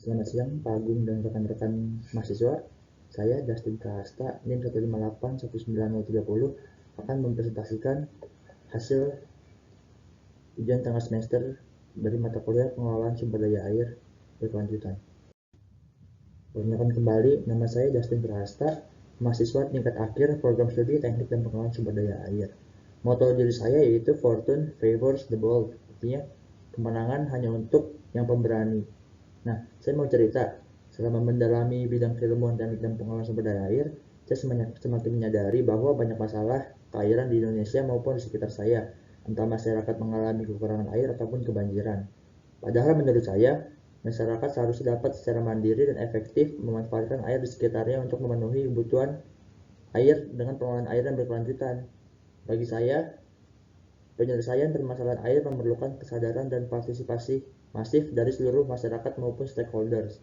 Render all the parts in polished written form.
Selamat siang Pak Agung dan rekan-rekan mahasiswa. Saya Justin Prahasta, NIM 1581930 akan mempresentasikan hasil ujian tengah semester dari mata kuliah pengelolaan sumber daya air berkelanjutan. Perkenalkan kembali, nama saya Justin Prahasta, mahasiswa tingkat akhir program studi teknik dan pengelolaan sumber daya air. Moto diri saya yaitu Fortune favors the bold, artinya kemenangan hanya untuk yang pemberani. Nah, saya mau cerita, selama mendalami bidang keilmuan teknik dan pengelolaan sumber daya air, saya semakin menyadari bahwa banyak masalah keairan di Indonesia maupun di sekitar saya, entah masyarakat mengalami kekurangan air ataupun kebanjiran. Padahal menurut saya, masyarakat seharusnya dapat secara mandiri dan efektif memanfaatkan air di sekitarnya untuk memenuhi kebutuhan air dengan pengelolaan air yang berkelanjutan. Bagi saya, penyelesaian permasalahan air memerlukan kesadaran dan partisipasi masif dari seluruh masyarakat maupun stakeholders.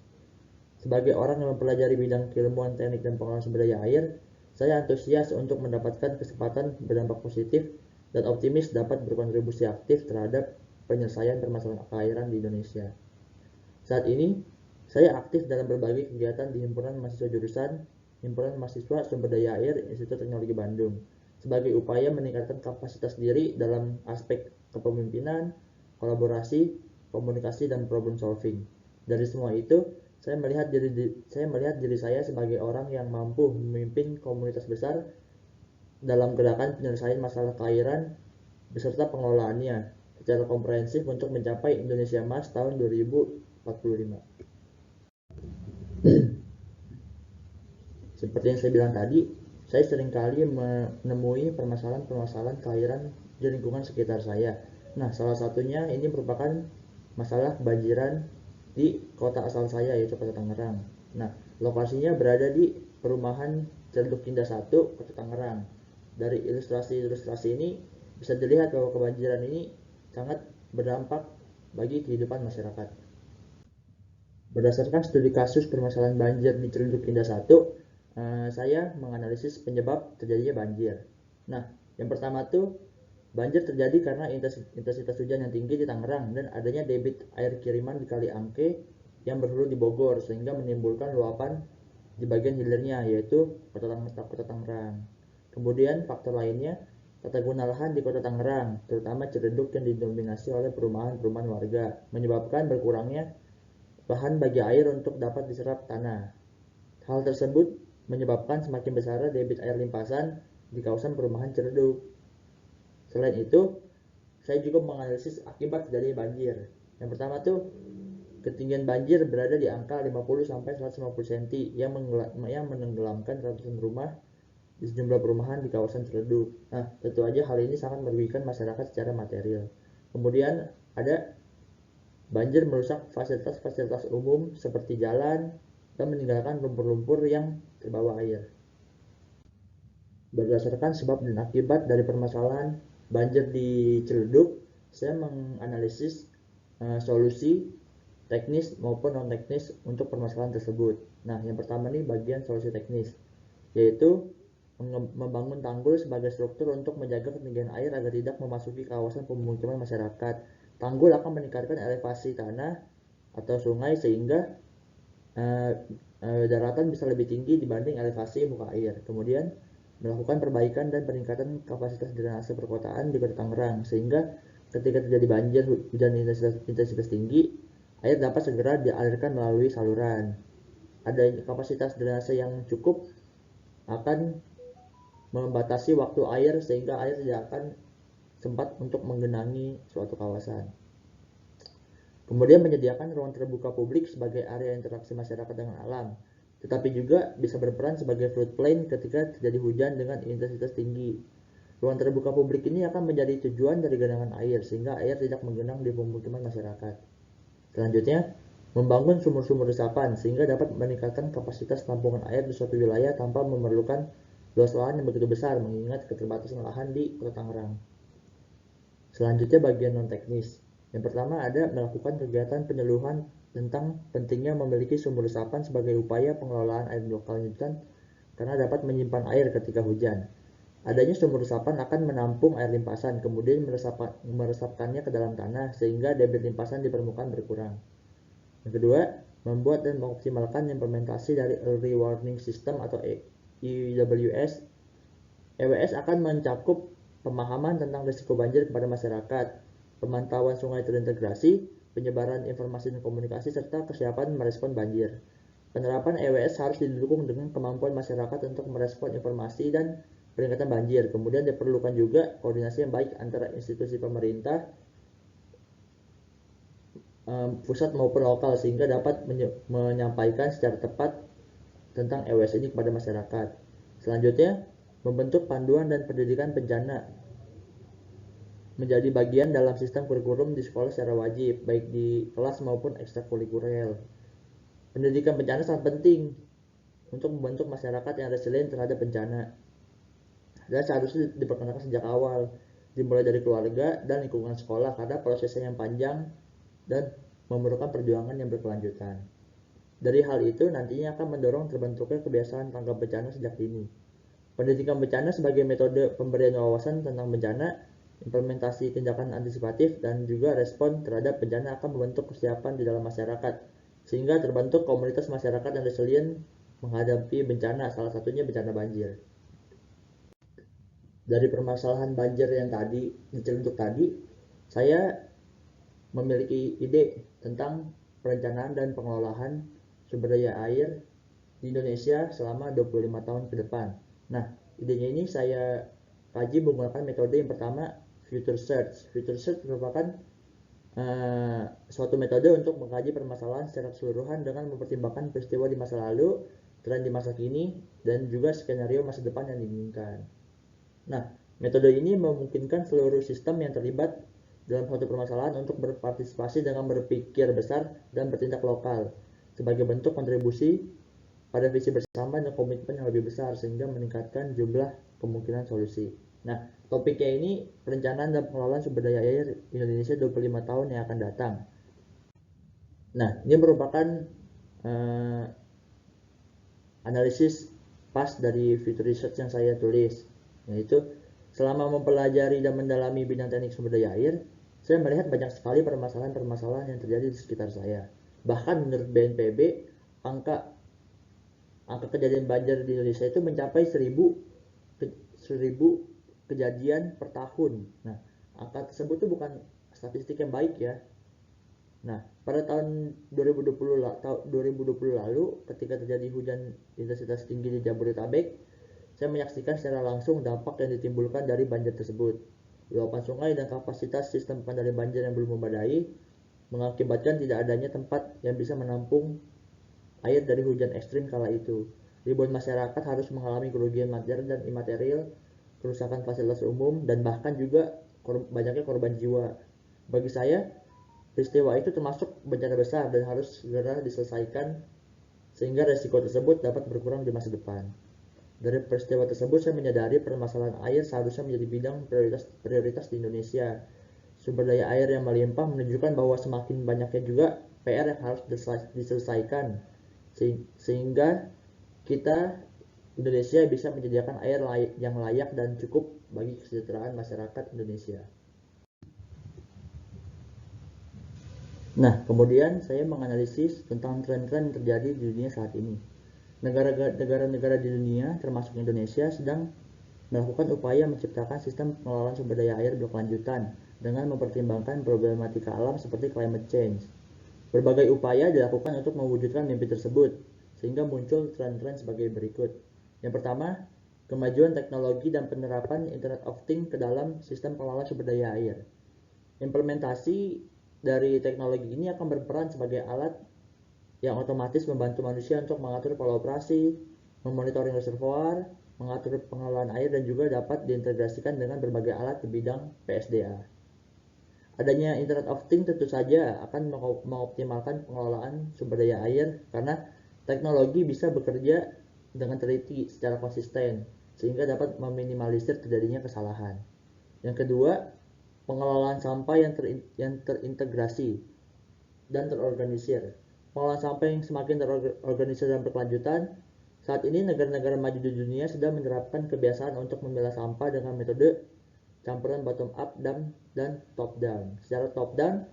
Sebagai orang yang mempelajari bidang keilmuan teknik dan pengelolaan sumber daya air, saya antusias untuk mendapatkan kesempatan berdampak positif dan optimis dapat berkontribusi aktif terhadap penyelesaian permasalahan keairan di Indonesia. Saat ini, saya aktif dalam berbagai kegiatan di Himpunan Mahasiswa Jurusan Himpunan Mahasiswa Sumber Daya Air Institut Teknologi Bandung sebagai upaya meningkatkan kapasitas diri dalam aspek kepemimpinan, kolaborasi, komunikasi, dan problem solving. Dari semua itu, saya melihat diri saya sebagai orang yang mampu memimpin komunitas besar dalam gerakan penyelesaian masalah keairan beserta pengelolaannya secara komprehensif untuk mencapai Indonesia Emas tahun 2045. Seperti yang saya bilang tadi, saya seringkali menemui permasalahan-permasalahan keairan di lingkungan sekitar saya. Nah, salah satunya ini merupakan masalah kebanjiran di kota asal saya, yaitu Kota Tangerang. Nah, lokasinya berada di perumahan Celeduk Indah 1, Kota Tangerang. Dari ilustrasi ini bisa dilihat bahwa kebanjiran ini sangat berdampak bagi kehidupan masyarakat. Berdasarkan studi kasus permasalahan banjir di Celeduk Indah 1, saya menganalisis penyebab terjadinya banjir. Nah, yang pertama tuh banjir terjadi karena intensitas hujan yang tinggi di Tangerang dan adanya debit air kiriman di Kali Angke yang berhulu di Bogor sehingga menimbulkan luapan di bagian hilirnya yaitu Kota Tangerang. Kemudian faktor lainnya tata guna lahan di Kota Tangerang, terutama Ciledug yang didominasi oleh perumahan-perumahan warga, menyebabkan berkurangnya bahan bagi air untuk dapat diserap tanah. Hal tersebut menyebabkan semakin besar debit air limpasan di kawasan perumahan Ciledug. Selain itu, saya juga menganalisis akibat dari banjir. Yang pertama tuh, ketinggian banjir berada di angka 50-150 cm yang menenggelamkan ratusan rumah di sejumlah perumahan di kawasan Ciledug. Nah, tentu aja hal ini sangat merugikan masyarakat secara material. Kemudian ada banjir merusak fasilitas-fasilitas umum seperti jalan dan meninggalkan lumpur-lumpur yang terbawa air. Berdasarkan sebab dan akibat dari permasalahan banjir di Ciledug, saya menganalisis solusi teknis maupun non teknis untuk permasalahan tersebut. Nah, yang pertama nih bagian solusi teknis, yaitu membangun tanggul sebagai struktur untuk menjaga ketinggian air agar tidak memasuki kawasan pemukiman masyarakat. Tanggul akan meningkatkan elevasi tanah atau sungai sehingga daratan bisa lebih tinggi dibanding elevasi muka air. Kemudian melakukan perbaikan dan peningkatan kapasitas drainase perkotaan di Kota Tangerang sehingga ketika terjadi banjir hujan intensitas tinggi, air dapat segera dialirkan melalui saluran. Ada kapasitas drainase yang cukup akan membatasi waktu air sehingga air tidak akan sempat untuk menggenangi suatu kawasan. Kemudian menyediakan ruang terbuka publik sebagai area interaksi masyarakat dengan alam, tetapi juga bisa berperan sebagai flood plain ketika terjadi hujan dengan intensitas tinggi. Ruang terbuka publik ini akan menjadi tujuan dari genangan air sehingga air tidak menggenang di pemukiman masyarakat. Selanjutnya, membangun sumur-sumur resapan sehingga dapat meningkatkan kapasitas tampungan air di suatu wilayah tanpa memerlukan luas lahan yang begitu besar mengingat keterbatasan lahan di Kota Tangerang. Selanjutnya bagian non teknis. Yang pertama ada melakukan kegiatan penyuluhan tentang pentingnya memiliki sumur resapan sebagai upaya pengelolaan air berkelanjutan karena dapat menyimpan air ketika hujan. Adanya sumur resapan akan menampung air limpasan, kemudian meresapkannya ke dalam tanah sehingga debit limpasan di permukaan berkurang. Yang kedua, membuat dan mengoptimalkan implementasi dari Early Warning System atau EWS. EWS akan mencakup pemahaman tentang risiko banjir kepada masyarakat, pemantauan sungai terintegrasi, penyebaran informasi dan komunikasi, serta kesiapan merespon banjir. Penerapan EWS harus didukung dengan kemampuan masyarakat untuk merespon informasi dan peringatan banjir. Kemudian diperlukan juga koordinasi yang baik antara institusi pemerintah, pusat maupun lokal, sehingga dapat menyampaikan secara tepat tentang EWS ini kepada masyarakat. Selanjutnya, membentuk panduan dan pendidikan bencana menjadi bagian dalam sistem kurikulum di sekolah secara wajib, baik di kelas maupun ekstrakurikuler. Pendidikan bencana sangat penting untuk membentuk masyarakat yang resilient terhadap bencana, dan seharusnya diperkenalkan sejak awal, dimulai dari keluarga dan lingkungan sekolah, karena prosesnya yang panjang dan memerlukan perjuangan yang berkelanjutan. Dari hal itu nantinya akan mendorong terbentuknya kebiasaan tanggap bencana sejak dini. Pendidikan bencana sebagai metode pemberian wawasan tentang bencana, implementasi tindakan antisipatif, dan juga respon terhadap bencana akan membentuk kesiapan di dalam masyarakat, sehingga terbentuk komunitas masyarakat yang resilient menghadapi bencana, salah satunya bencana banjir. Dari permasalahan banjir yang tadi diceluntuk tadi, saya memiliki ide tentang perencanaan dan pengelolaan sumber daya air di Indonesia selama 25 tahun ke depan. Nah, idenya ini saya kaji menggunakan metode yang pertama, future search. Future search merupakan suatu metode untuk mengkaji permasalahan secara keseluruhan dengan mempertimbangkan peristiwa di masa lalu, tren di masa kini, dan juga skenario masa depan yang diinginkan. Nah, metode ini memungkinkan seluruh sistem yang terlibat dalam suatu permasalahan untuk berpartisipasi dengan berpikir besar dan bertindak lokal sebagai bentuk kontribusi pada visi bersama dan komitmen yang lebih besar, sehingga meningkatkan jumlah kemungkinan solusi. Nah, topiknya ini perencanaan dan pengelolaan sumber daya air Indonesia 25 tahun yang akan datang. Nah, ini merupakan analisis pas dari future research yang saya tulis, yaitu selama mempelajari dan mendalami bidang teknik sumber daya air, saya melihat banyak sekali permasalahan-permasalahan yang terjadi di sekitar saya. Bahkan menurut BNPB, angka kejadian banjir di Indonesia itu mencapai 1000 kejadian per tahun. Nah, angka tersebut itu bukan statistik yang baik ya. Nah, pada tahun 2020 lalu, ketika terjadi hujan intensitas tinggi di Jabodetabek, saya menyaksikan secara langsung dampak yang ditimbulkan dari banjir tersebut. Luapan sungai dan kapasitas sistem pengendali banjir yang belum memadai mengakibatkan tidak adanya tempat yang bisa menampung air dari hujan ekstrim kala itu. Ribuan masyarakat harus mengalami kerugian material dan imaterial, kerusakan fasilitas umum, dan bahkan juga banyaknya korban jiwa. Bagi saya, peristiwa itu termasuk bencana besar dan harus segera diselesaikan sehingga resiko tersebut dapat berkurang di masa depan. Dari peristiwa tersebut saya menyadari permasalahan air seharusnya menjadi bidang prioritas di Indonesia. Sumber daya air yang melimpah menunjukkan bahwa semakin banyaknya juga PR yang harus diselesaikan, sehingga kita Indonesia bisa menyediakan air yang layak dan cukup bagi kesejahteraan masyarakat Indonesia. Nah, kemudian saya menganalisis tentang tren-tren yang terjadi di dunia saat ini. Negara-negara di dunia, termasuk Indonesia, sedang melakukan upaya menciptakan sistem pengelolaan sumber daya air berkelanjutan dengan mempertimbangkan problematika alam seperti climate change. Berbagai upaya dilakukan untuk mewujudkan mimpi tersebut, sehingga muncul tren-tren sebagai berikut. Yang pertama, kemajuan teknologi dan penerapan Internet of Things ke dalam sistem pengelolaan sumber daya air. Implementasi dari teknologi ini akan berperan sebagai alat yang otomatis membantu manusia untuk mengatur pola operasi, memonitoring reservoir, mengatur pengelolaan air, dan juga dapat diintegrasikan dengan berbagai alat di bidang PSDA. Adanya Internet of Things tentu saja akan mengoptimalkan pengelolaan sumber daya air karena teknologi bisa bekerja dengan teliti secara konsisten sehingga dapat meminimalisir terjadinya kesalahan. Yang kedua, pengelolaan sampah yang terintegrasi dan terorganisir. Pengelolaan sampah yang semakin terorganisir dan berkelanjutan. Saat ini negara-negara maju di dunia sedang menerapkan kebiasaan untuk memilah sampah dengan metode campuran bottom up dan top down. Secara top down,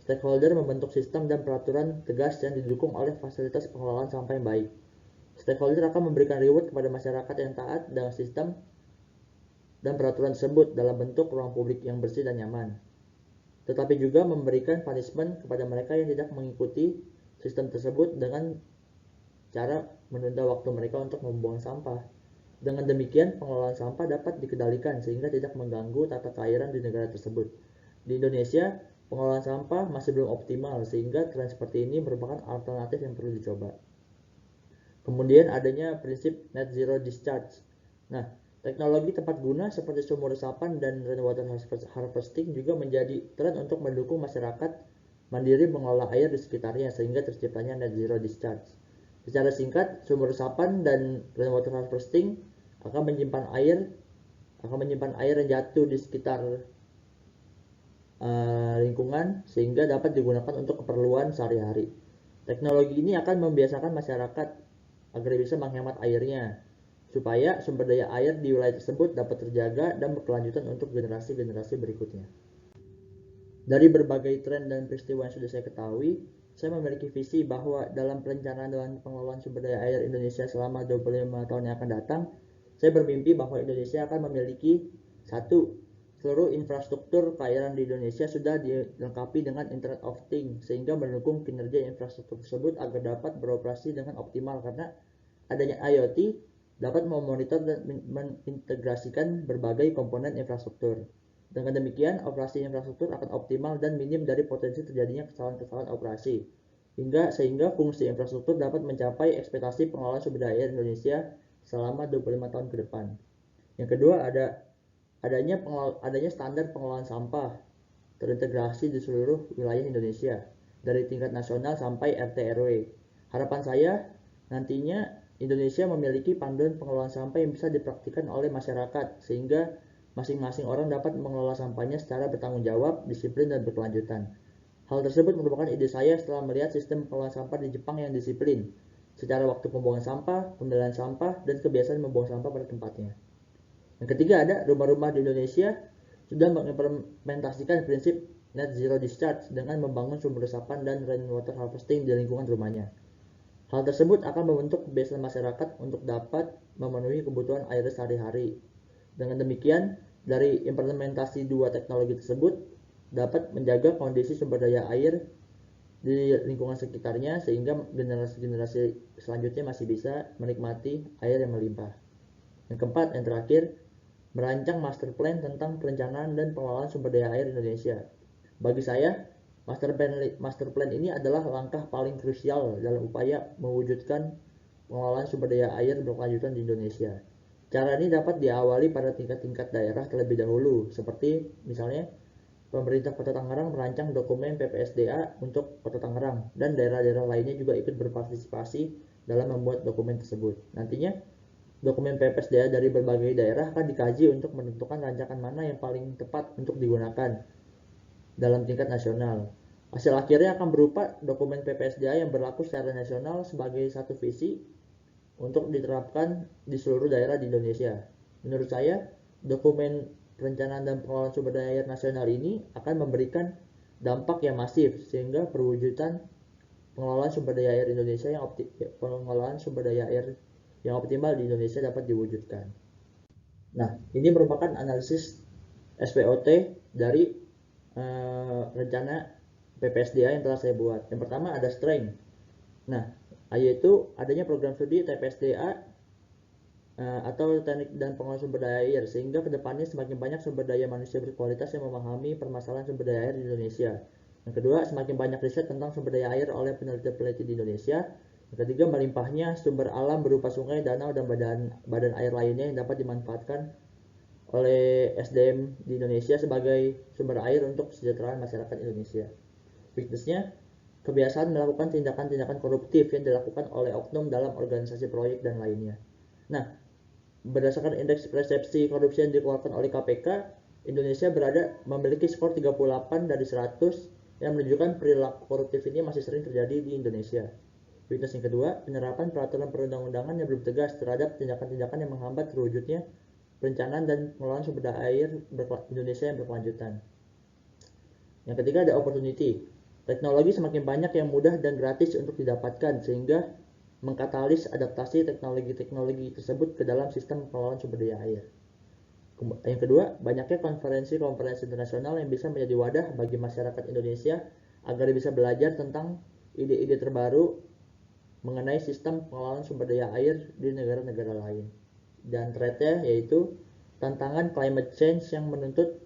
Stakeholder membentuk sistem dan peraturan tegas yang didukung oleh fasilitas pengelolaan sampah yang baik. Stakeholder akan memberikan reward kepada masyarakat yang taat dengan sistem dan peraturan tersebut dalam bentuk ruang publik yang bersih dan nyaman. Tetapi juga memberikan punishment kepada mereka yang tidak mengikuti sistem tersebut dengan cara menunda waktu mereka untuk membuang sampah. Dengan demikian, pengelolaan sampah dapat dikendalikan sehingga tidak mengganggu tata keairan di negara tersebut. Di Indonesia, pengelolaan sampah masih belum optimal sehingga tren seperti ini merupakan alternatif yang perlu dicoba. Kemudian adanya prinsip net zero discharge. Nah, teknologi tepat guna seperti sumur resapan dan rainwater harvesting juga menjadi tren untuk mendukung masyarakat mandiri mengelola air di sekitarnya sehingga terciptanya net zero discharge. Secara singkat, sumur resapan dan rainwater harvesting akan menyimpan air yang jatuh di sekitar lingkungan sehingga dapat digunakan untuk keperluan sehari-hari. Teknologi ini akan membiasakan masyarakat agar bisa menghemat airnya, supaya sumber daya air di wilayah tersebut dapat terjaga dan berkelanjutan untuk generasi-generasi berikutnya. Dari berbagai tren dan peristiwa yang sudah saya ketahui, saya memiliki visi bahwa dalam perencanaan dan pengelolaan sumber daya air Indonesia selama 25 tahun yang akan datang, saya bermimpi bahwa Indonesia akan memiliki seluruh infrastruktur keairan di Indonesia sudah dilengkapi dengan Internet of Things sehingga mendukung kinerja infrastruktur tersebut agar dapat beroperasi dengan optimal karena adanya IoT dapat memonitor dan mengintegrasikan berbagai komponen infrastruktur. Dengan demikian, operasi infrastruktur akan optimal dan minim dari potensi terjadinya kesalahan-kesalahan operasi. Sehingga fungsi infrastruktur dapat mencapai ekspektasi pengelolaan sumber daya Indonesia selama 25 tahun ke depan. Yang kedua adanya standar pengelolaan sampah terintegrasi di seluruh wilayah Indonesia dari tingkat nasional sampai RT RW. Harapan saya nantinya Indonesia memiliki panduan pengelolaan sampah yang bisa dipraktikkan oleh masyarakat sehingga masing-masing orang dapat mengelola sampahnya secara bertanggung jawab, disiplin, dan berkelanjutan. Hal tersebut merupakan ide saya setelah melihat sistem pengelolaan sampah di Jepang yang disiplin secara waktu pembuangan sampah, pemilihan sampah, dan kebiasaan membuang sampah pada tempatnya. Yang ketiga ada rumah-rumah di Indonesia sudah mengimplementasikan prinsip net zero discharge dengan membangun sumber resapan dan rainwater harvesting di lingkungan rumahnya. Hal tersebut akan membentuk kebiasaan masyarakat untuk dapat memenuhi kebutuhan air sehari-hari. Dengan demikian, dari implementasi dua teknologi tersebut dapat menjaga kondisi sumber daya air di lingkungan sekitarnya sehingga generasi-generasi selanjutnya masih bisa menikmati air yang melimpah. Yang keempat, yang terakhir, merancang master plan tentang perencanaan dan pengelolaan sumber daya air Indonesia. Bagi saya, master plan ini adalah langkah paling krusial dalam upaya mewujudkan pengelolaan sumber daya air berkelanjutan di Indonesia. Cara ini dapat diawali pada tingkat-tingkat daerah terlebih dahulu, seperti misalnya pemerintah Kota Tangerang merancang dokumen PPSDA untuk Kota Tangerang, dan daerah-daerah lainnya juga ikut berpartisipasi dalam membuat dokumen tersebut. Nantinya, dokumen PPSDA dari berbagai daerah akan dikaji untuk menentukan rancangan mana yang paling tepat untuk digunakan dalam tingkat nasional. Hasil akhirnya akan berupa dokumen PPSDA yang berlaku secara nasional sebagai satu visi untuk diterapkan di seluruh daerah di Indonesia. Menurut saya, dokumen perencanaan dan pengelolaan sumber daya air nasional ini akan memberikan dampak yang masif sehingga perwujudan pengelolaan sumber daya air Indonesia yang optimal di Indonesia dapat diwujudkan. Nah, ini merupakan analisis SPOT dari rencana PPSDA yang telah saya buat. Yang pertama ada strength. Nah, yaitu adanya program studi TPSDA atau teknik dan pengelolaan sumber daya air sehingga kedepannya semakin banyak sumber daya manusia berkualitas yang memahami permasalahan sumber daya air di Indonesia. Yang kedua, semakin banyak riset tentang sumber daya air oleh peneliti-peneliti di Indonesia. Yang ketiga, melimpahnya sumber alam berupa sungai, danau, dan badan air lainnya yang dapat dimanfaatkan oleh SDM di Indonesia sebagai sumber air untuk kesejahteraan masyarakat Indonesia. Weakness-nya, kebiasaan melakukan tindakan-tindakan koruptif yang dilakukan oleh oknum dalam organisasi proyek dan lainnya. Nah, berdasarkan indeks persepsi korupsi yang dikeluarkan oleh KPK, Indonesia memiliki skor 38 dari 100 yang menunjukkan perilaku koruptif ini masih sering terjadi di Indonesia. Weakness yang kedua, penerapan peraturan perundang-undangan yang belum tegas terhadap tindakan-tindakan yang menghambat terwujudnya perencanaan dan pengelolaan sumber daya air Indonesia yang berkelanjutan. Yang ketiga ada opportunity. Teknologi semakin banyak yang mudah dan gratis untuk didapatkan, sehingga mengkatalis adaptasi teknologi-teknologi tersebut ke dalam sistem pengelolaan sumber daya air. Yang kedua, banyaknya konferensi-konferensi internasional yang bisa menjadi wadah bagi masyarakat Indonesia agar bisa belajar tentang ide-ide terbaru mengenai sistem pengelolaan sumber daya air di negara-negara lain. Dan threat-nya yaitu tantangan climate change yang menuntut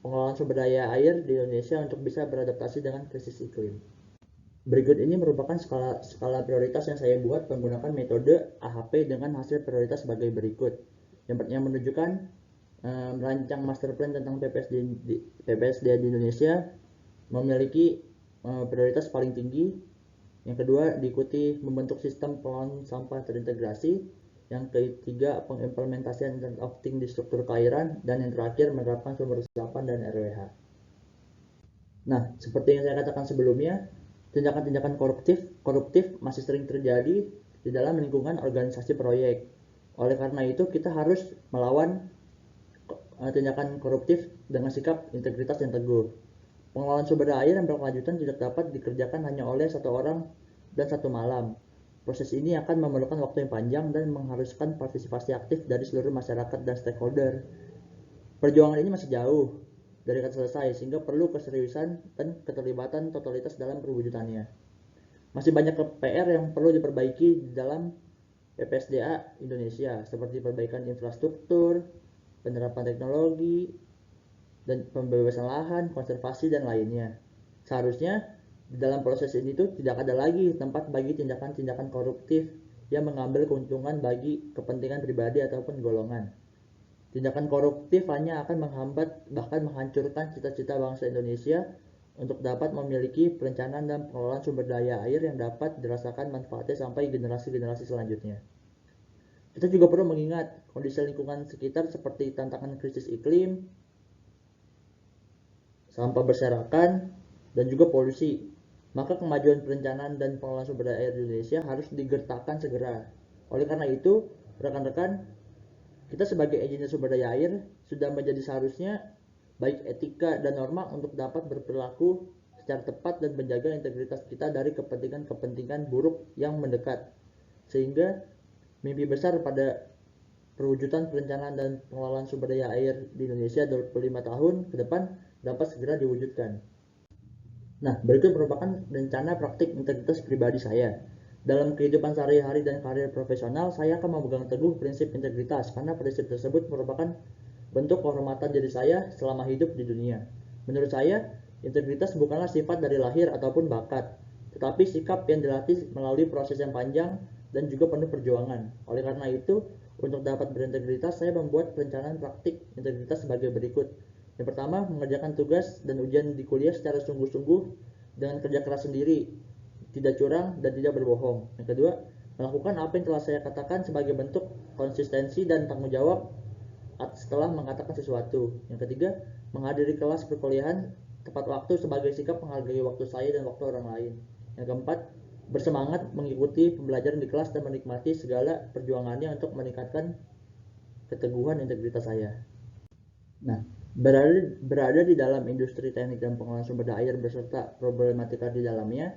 pengelolaan sumber daya air di Indonesia untuk bisa beradaptasi dengan krisis iklim. Berikut ini merupakan skala prioritas yang saya buat menggunakan metode AHP dengan hasil prioritas sebagai berikut. Yang menunjukkan merancang master plan tentang PPSD di Indonesia memiliki prioritas paling tinggi. Yang kedua, diikuti membentuk sistem pengelolaan sampah terintegrasi. Yang ketiga, pengimplementasian Internet of Things di struktur keairan. Dan yang terakhir, menerapkan sumber resapan dan RWH. Nah, seperti yang saya katakan sebelumnya, tindakan-tindakan koruptif masih sering terjadi di dalam lingkungan organisasi proyek. Oleh karena itu, kita harus melawan tindakan koruptif dengan sikap integritas yang teguh. Pengelolaan sumber daya air yang berkelanjutan tidak dapat dikerjakan hanya oleh satu orang dan satu malam. Proses ini akan memerlukan waktu yang panjang dan mengharuskan partisipasi aktif dari seluruh masyarakat dan stakeholder. Perjuangan ini masih jauh dari kata selesai, sehingga perlu keseriusan dan keterlibatan totalitas dalam perwujudannya. Masih banyak PR yang perlu diperbaiki di dalam PPSDA Indonesia, seperti perbaikan infrastruktur, penerapan teknologi, dan pembebasan lahan, konservasi, dan lainnya. Seharusnya di dalam proses ini tuh tidak ada lagi tempat bagi tindakan-tindakan koruptif yang mengambil keuntungan bagi kepentingan pribadi ataupun golongan. Tindakan koruptif hanya akan menghambat bahkan menghancurkan cita-cita bangsa Indonesia untuk dapat memiliki perencanaan dan pengelolaan sumber daya air yang dapat dirasakan manfaatnya sampai generasi-generasi selanjutnya. Kita juga perlu mengingat kondisi lingkungan sekitar seperti tantangan krisis iklim, sampah berserakan, dan juga polusi. Maka kemajuan perencanaan dan pengelolaan sumber daya air di Indonesia harus digertakkan segera. Oleh karena itu, rekan-rekan, kita sebagai engineer sumber daya air sudah menjadi seharusnya baik etika dan norma untuk dapat berperilaku secara tepat dan menjaga integritas kita dari kepentingan-kepentingan buruk yang mendekat. Sehingga mimpi besar pada perwujudan perencanaan dan pengelolaan sumber daya air di Indonesia 25 tahun ke depan dapat segera diwujudkan. Nah, berikut merupakan rencana praktik integritas pribadi saya. Dalam kehidupan sehari-hari dan karir profesional, saya akan memegang teguh prinsip integritas karena prinsip tersebut merupakan bentuk kehormatan diri saya selama hidup di dunia. Menurut saya, integritas bukanlah sifat dari lahir ataupun bakat, tetapi sikap yang dilatih melalui proses yang panjang dan juga penuh perjuangan. Oleh karena itu, untuk dapat berintegritas, saya membuat perencanaan praktik integritas sebagai berikut. Yang pertama, mengerjakan tugas dan ujian di kuliah secara sungguh-sungguh dengan kerja keras sendiri, tidak curang dan tidak berbohong. Yang kedua, melakukan apa yang telah saya katakan sebagai bentuk konsistensi dan tanggung jawab setelah mengatakan sesuatu. Yang ketiga, menghadiri kelas perkuliahan tepat waktu sebagai sikap menghargai waktu saya dan waktu orang lain. Yang keempat, bersemangat mengikuti pembelajaran di kelas dan menikmati segala perjuangannya untuk meningkatkan keteguhan integritas saya. Nah, berada di dalam industri teknik dan pengelolaan sumber daya air beserta problematika di dalamnya,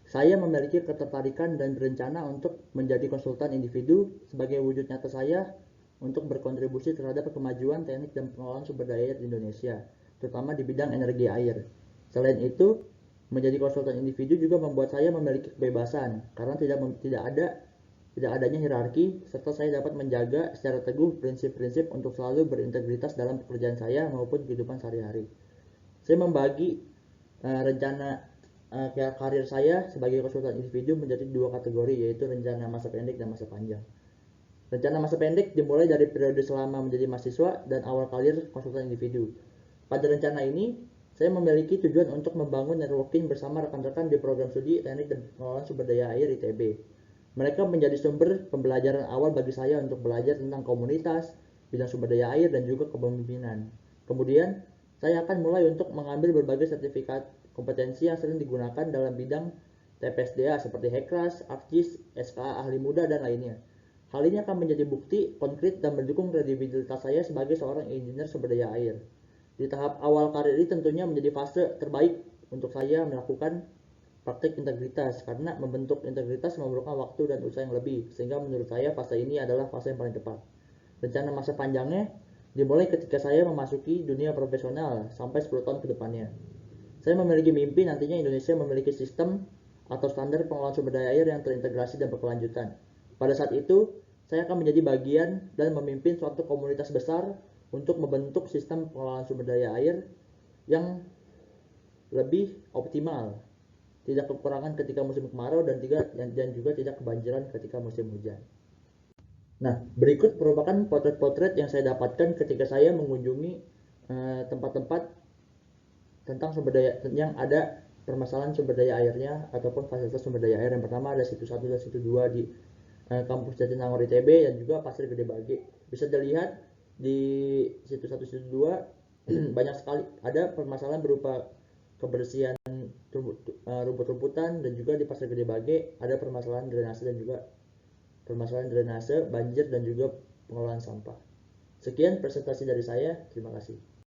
saya memiliki ketertarikan dan berencana untuk menjadi konsultan individu sebagai wujud nyata saya untuk berkontribusi terhadap kemajuan teknik dan pengelolaan sumber daya air di Indonesia, terutama di bidang energi air. Selain itu, menjadi konsultan individu juga membuat saya memiliki kebebasan karena tidak adanya hierarki, serta saya dapat menjaga secara teguh prinsip-prinsip untuk selalu berintegritas dalam pekerjaan saya maupun kehidupan sehari-hari. Saya membagi rencana karir saya sebagai konsultan individu menjadi dua kategori, yaitu rencana masa pendek dan masa panjang. Rencana masa pendek dimulai dari periode selama menjadi mahasiswa dan awal karir konsultan individu. Pada rencana ini, saya memiliki tujuan untuk membangun networking bersama rekan-rekan di program studi teknik dan pengelolaan sumber daya air ITB. Mereka menjadi sumber pembelajaran awal bagi saya untuk belajar tentang komunitas, bidang sumber daya air, dan juga kepemimpinan. Kemudian, saya akan mulai untuk mengambil berbagai sertifikat kompetensi yang sering digunakan dalam bidang TPSDA seperti Hekras, ARCIS, SKA Ahli Muda, dan lainnya. Hal ini akan menjadi bukti konkret dan mendukung kredibilitas saya sebagai seorang engineer sumber daya air. Di tahap awal karir ini tentunya menjadi fase terbaik untuk saya melakukan praktik integritas, karena membentuk integritas memerlukan waktu dan usaha yang lebih, sehingga menurut saya fase ini adalah fase yang paling tepat. Rencana masa panjangnya dimulai ketika saya memasuki dunia profesional sampai 10 tahun ke depannya. Saya memiliki mimpi nantinya Indonesia memiliki sistem atau standar pengelolaan sumber daya air yang terintegrasi dan berkelanjutan. Pada saat itu, saya akan menjadi bagian dan memimpin suatu komunitas besar untuk membentuk sistem pengelolaan sumber daya air yang lebih optimal, tidak kekurangan ketika musim kemarau dan juga tidak kebanjiran ketika musim hujan. Nah, berikut merupakan potret-potret yang saya dapatkan ketika saya mengunjungi tempat-tempat tentang sumber daya yang ada permasalahan sumber daya airnya ataupun fasilitas sumber daya air. Yang pertama ada situ 1 dan situ 2 di kampus Jatinangor ITB dan juga Pasir Gede Bage. Bisa dilihat di situ 1 situ 2 banyak sekali ada permasalahan berupa kebersihan rumput-rumputan, dan juga di Pasir Gede Bage ada permasalahan drainase dan juga permasalahan drainase, banjir, dan juga pengelolaan sampah. Sekian presentasi dari saya. Terima kasih.